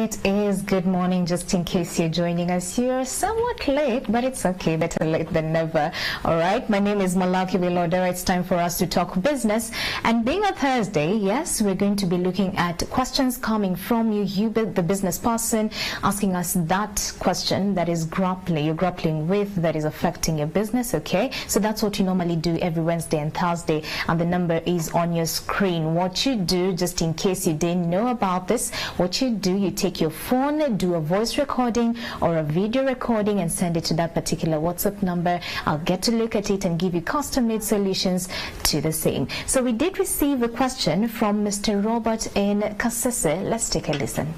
It is good morning, just in case you're joining us. You're somewhat late, but it's okay, better late than never. All right, my name is Malaki Wilodera. It's time for us to talk business. And being a Thursday, yes, we're going to be looking at questions coming from you, the business person, asking us that question that is you're grappling with, that is affecting your business, okay? So that's what you normally do every Wednesday and Thursday, and the number is on your screen. What you do, just in case you didn't know about this, what you do, you take your phone, do a voice recording or a video recording and send it to that particular WhatsApp number. I'll get to look at it and give you custom-made solutions to the same. So we did receive a question from Mr. Robert in Kasese. Let's take a listen.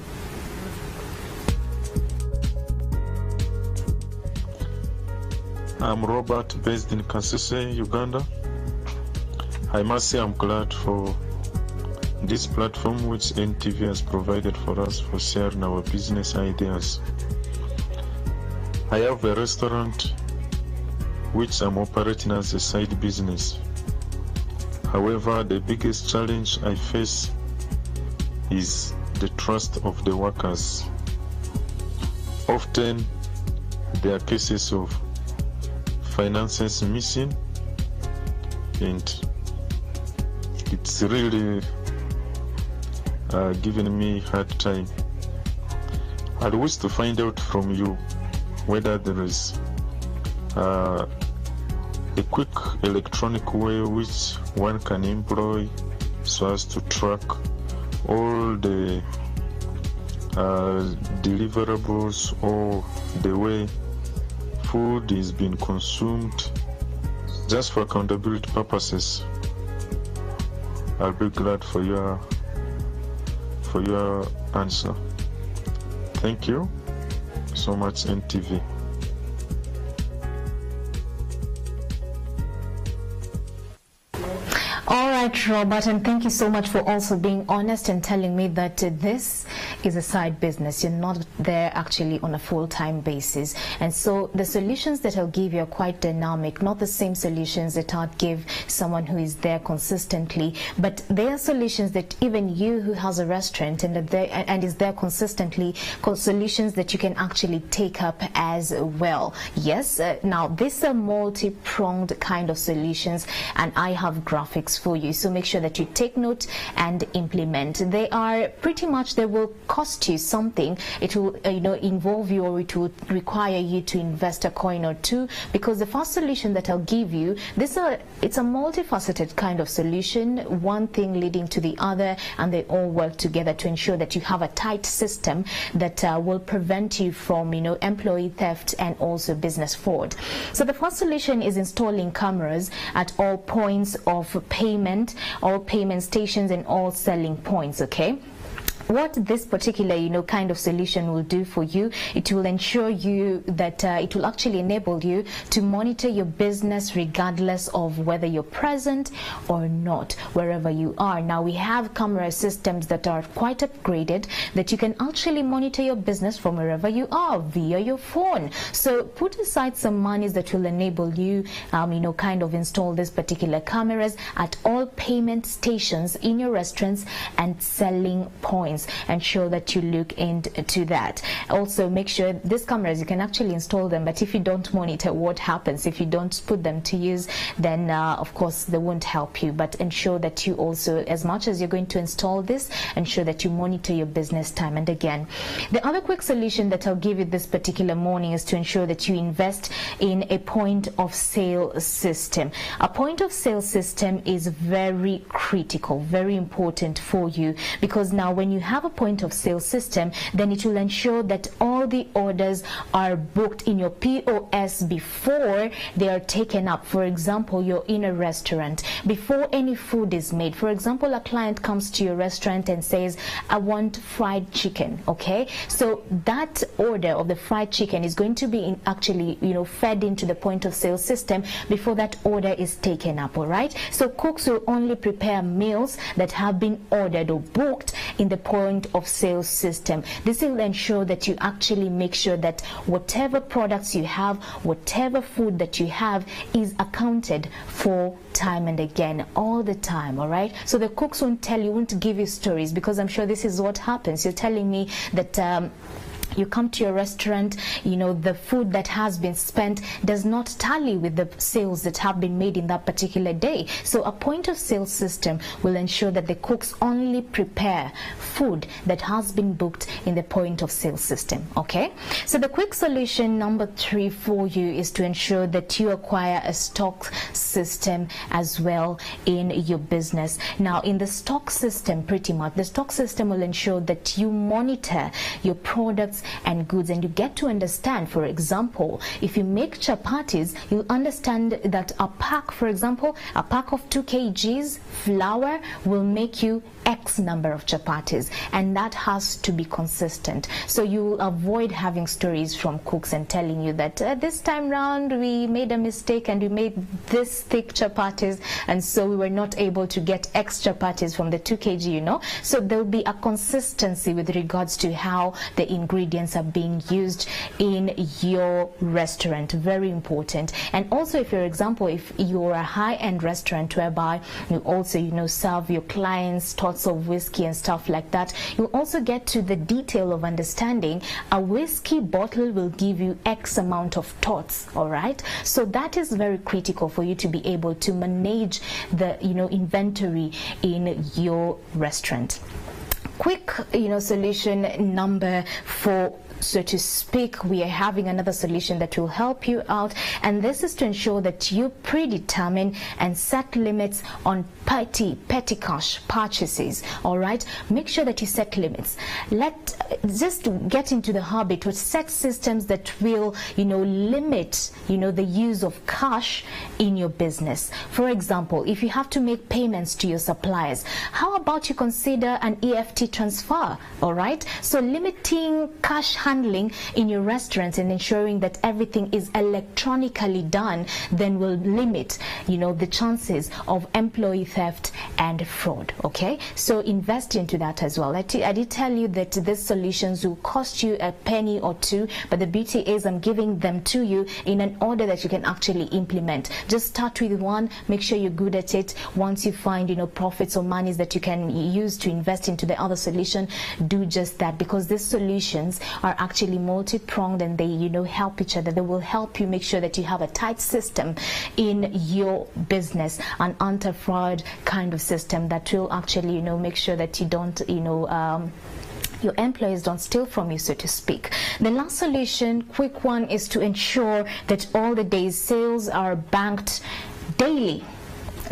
I'm Robert, based in Kasese, Uganda. I must say I'm glad for this platform which NTV has provided for us for sharing our business ideas. I have a restaurant which I'm operating as a side business. However, the biggest challenge I face is the trust of the workers. Often there are cases of finances missing, and it's really giving me hard time. I wish to find out from you whether there is a quick electronic way which one can employ so as to track all the deliverables or the way food is being consumed, just for accountability purposes. I'll be glad for your answer. Thank you so much, NTV. All right, Robert, and thank you so much for also being honest and telling me that this is a side business. You're not there actually on a full-time basis. And so the solutions that I'll give you are quite dynamic, not the same solutions that I'd give someone who is there consistently, but they are solutions that even you who has a restaurant and is there consistently, solutions that you can actually take up as well. Yes, now these are multi-pronged kind of solutions, and I have graphics for you, so make sure that you take note and implement. They are pretty much, they will cost you something. It will involve you, or it will require you to invest a coin or two, because the first solution that I'll give you, it's a multifaceted kind of solution, one thing leading to the other, and they all work together to ensure that you have a tight system that will prevent you from employee theft and also business fraud. So the first solution is installing cameras at all points of payment, all payment stations and all selling points, okay? What this particular kind of solution will do for you, it will ensure you that it will actually enable you to monitor your business regardless of whether you're present or not, wherever you are. Now we have camera systems that are quite upgraded, that you can actually monitor your business from wherever you are via your phone. So put aside some monies that will enable you kind of install this particular cameras at all payment stations in your restaurants and selling points. Ensure that you look into that. Also make sure these cameras, you can actually install them, but if you don't monitor what happens, if you don't put them to use, then of course they won't help you. But ensure that you also, as much as you're going to install this, ensure that you monitor your business time and again. The other quick solution that I'll give you this particular morning is to ensure that you invest in a point of sale system. A point of sale system is very critical, very important for you, because now when you have a point of sale system, then it will ensure that all the orders are booked in your POS before they are taken up. For example, you're in a restaurant, before any food is made. For example, a client comes to your restaurant and says, I want fried chicken, okay? So that order of the fried chicken is going to be actually fed into the point of sale system before that order is taken up, all right? So cooks will only prepare meals that have been ordered or booked in the point point of sale system. This will ensure that you actually make sure that whatever products you have, whatever food that you have is accounted for time and again, all the time. All right, so the cooks won't tell you, won't give you stories, because I'm sure this is what happens. You're telling me that you come to your restaurant, you know, the food that has been spent does not tally with the sales that have been made in that particular day. So a point of sale system will ensure that the cooks only prepare food that has been booked in the point of sale system. Okay, so the quick solution number 3 for you is to ensure that you acquire a stock system as well in your business. Now, in the stock system, pretty much the stock system will ensure that you monitor your products and goods, and you get to understand, for example, if you make chapatis, you'll understand that a pack, for example, a pack of 2 kgs flour will make you X number of chapatis, and that has to be consistent. So you will avoid having stories from cooks and telling you that this time round we made a mistake and we made this thick chapatis, and so we were not able to get X chapatis from the 2 kg, you know. So there will be a consistency with regards to how the ingredients are being used in your restaurant. Very important. And also, if, for example, if you're a high-end restaurant whereby you also, you know, serve your clients tots of whiskey and stuff like that, you also get to the detail of understanding a whiskey bottle will give you X amount of tots. All right, so that is very critical for you to be able to manage the, you know, inventory in your restaurant. Quick, you know, solution number 4, so to speak, we are having another solution that will help you out, and this is to ensure that you predetermine and set limits on petty cash purchases. All right, make sure that you set limits. Just get into the habit to set systems that will, you know, limit, you know, the use of cash in your business. For example, if you have to make payments to your suppliers, how about you consider an EFT transfer? All right, so limiting cash handling in your restaurants and ensuring that everything is electronically done then will limit, you know, the chances of employee theft and fraud. Okay, so invest into that as well. I did tell you that these solutions will cost you a penny or two, but the beauty is I'm giving them to you in an order that you can actually implement. Just start with one, make sure you're good at it. Once you find, you know, profits or monies that you can use to invest into the other solution, do just that, because these solutions are actually multi-pronged and they, you know, help each other. They will help you make sure that you have a tight system in your business, an anti-fraud kind of system that will actually, you know, make sure that you don't, you know, your employees don't steal from you, so to speak. The last solution, quick one, is to ensure that all the day's sales are banked daily.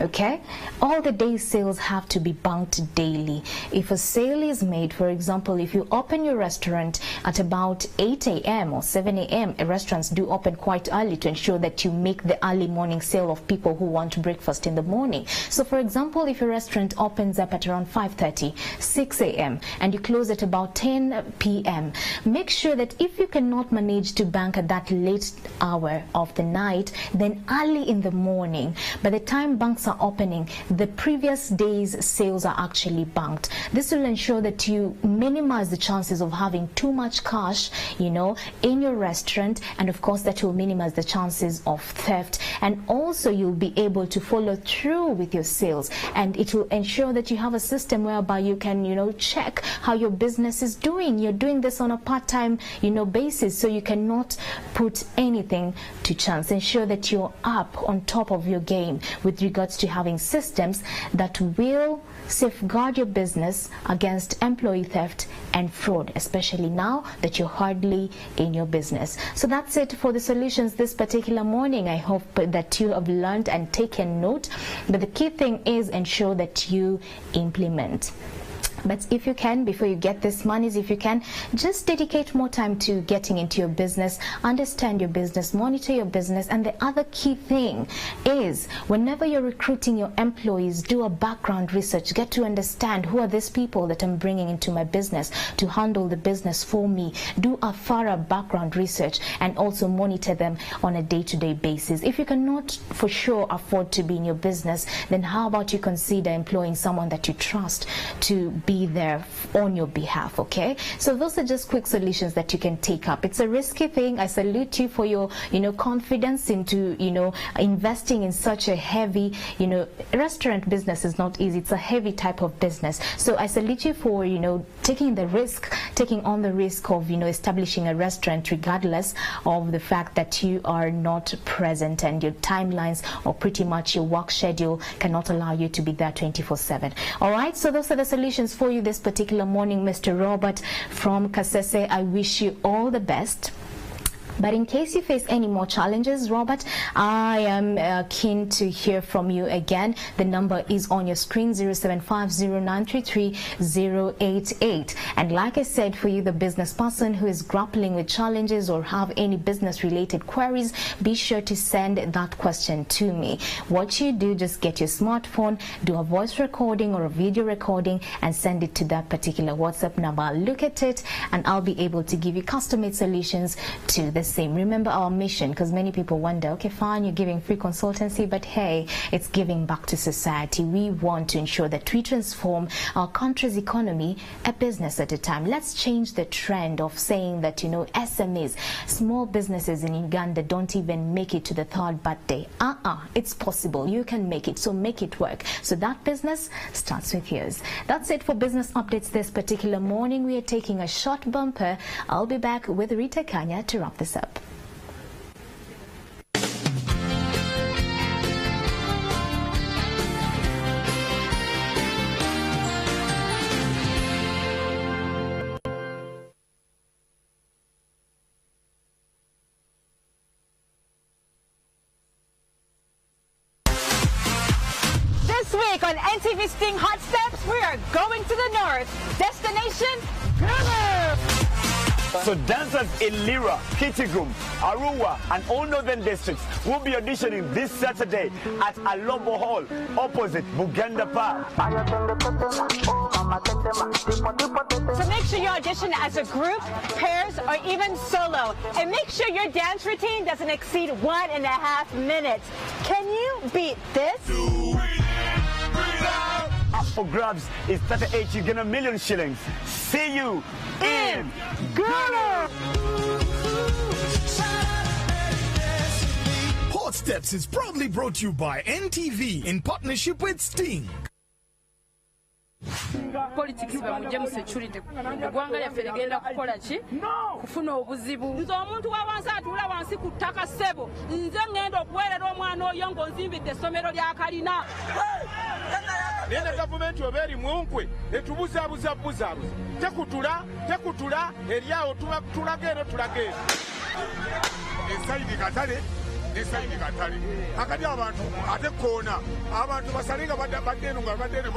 Okay, all the day's sales have to be banked daily. If a sale is made, for example, if you open your restaurant at about 8 a.m. or 7 a.m., restaurants do open quite early to ensure that you make the early morning sale of people who want breakfast in the morning. So for example, if your restaurant opens up at around 5:30, 6 a.m. and you close at about 10 p.m., make sure that if you cannot manage to bank at that late hour of the night, then early in the morning, by the time banks are opening, the previous day's sales are actually banked. This will ensure that you minimize the chances of having too much cash, you know, in your restaurant, and of course that will minimize the chances of theft, and also you'll be able to follow through with your sales, and it will ensure that you have a system whereby you can, you know, check how your business is doing. You're doing this on a part-time, you know, basis, so you cannot put anything to chance. Ensure that you're up on top of your game with regards to having systems that will safeguard your business against employee theft and fraud, especially now that you're hardly in your business. So that's it for the solutions this particular morning. I hope that you have learned and taken note, but the key thing is ensure that you implement. But if you can, before you get this monies, if you can, just dedicate more time to getting into your business, understand your business, monitor your business. And the other key thing is, whenever you're recruiting your employees, do a background research. Get to understand who are these people that I'm bringing into my business to handle the business for me. Do a thorough background research and also monitor them on a day-to-day basis. If you cannot for sure afford to be in your business, then how about you consider employing someone that you trust to be there on your behalf, okay? So those are just quick solutions that you can take up. It's a risky thing. I salute you for your, confidence into, investing in such a heavy, restaurant business is not easy. It's a heavy type of business. So I salute you for, taking on the risk of, establishing a restaurant regardless of the fact that you are not present and your timelines or pretty much your work schedule cannot allow you to be there 24/7. All right, so those are the solutions for you this particular morning, Mr. Robert from Kasese. I wish you all the best. But in case you face any more challenges, Robert, I am keen to hear from you again. The number is on your screen, 0750933088. And like I said, for you, the business person who is grappling with challenges or have any business-related queries, be sure to send that question to me. What you do, just get your smartphone, do a voice recording or a video recording, and send it to that particular WhatsApp number. I'll look at it, and I'll be able to give you custom-made solutions to the same. Remember our mission, because many people wonder, okay, fine, you're giving free consultancy, but hey, it's giving back to society. We want to ensure that we transform our country's economy a business at a time. Let's change the trend of saying that, SMEs, small businesses in Uganda, don't even make it to the third birthday. It's possible. You can make it, so make it work. So that business starts with yours. That's it for business updates this particular morning. We are taking a short bumper. I'll be back with Rita Kanya to wrap this up. This week on NTV Sting Hot Steps, we are going to the north. Destination, Ghana! So dancers in Lira, Kitgum, Arua, and all northern districts will be auditioning this Saturday at Alobo Hall, opposite Buganda Park. So make sure you audition as a group, pairs, or even solo. And make sure your dance routine doesn't exceed 1.5 minutes. Can you beat this? Up for grabs is 38 Uganda million shillings. See you in Ghana! Hot Steps is proudly brought to you by NTV in partnership with Sting. Politics bamujje mu security eggwanga lyaffe ligenda kukola ki kufuna obuzibu nze omuntu wa wansi atuula wansi ku ttaka ssebo nze ngenda okuweerera omwana oyo ng'onzimbidde essomero lya kalina naye ne gavumenti oba eri munkwe etubuzaabuza tekutula eri awo tulaga eno tulaga eno esayidi katale nesayidi katale akati abantu ate koona abantu basalinga badde eno nga badde eno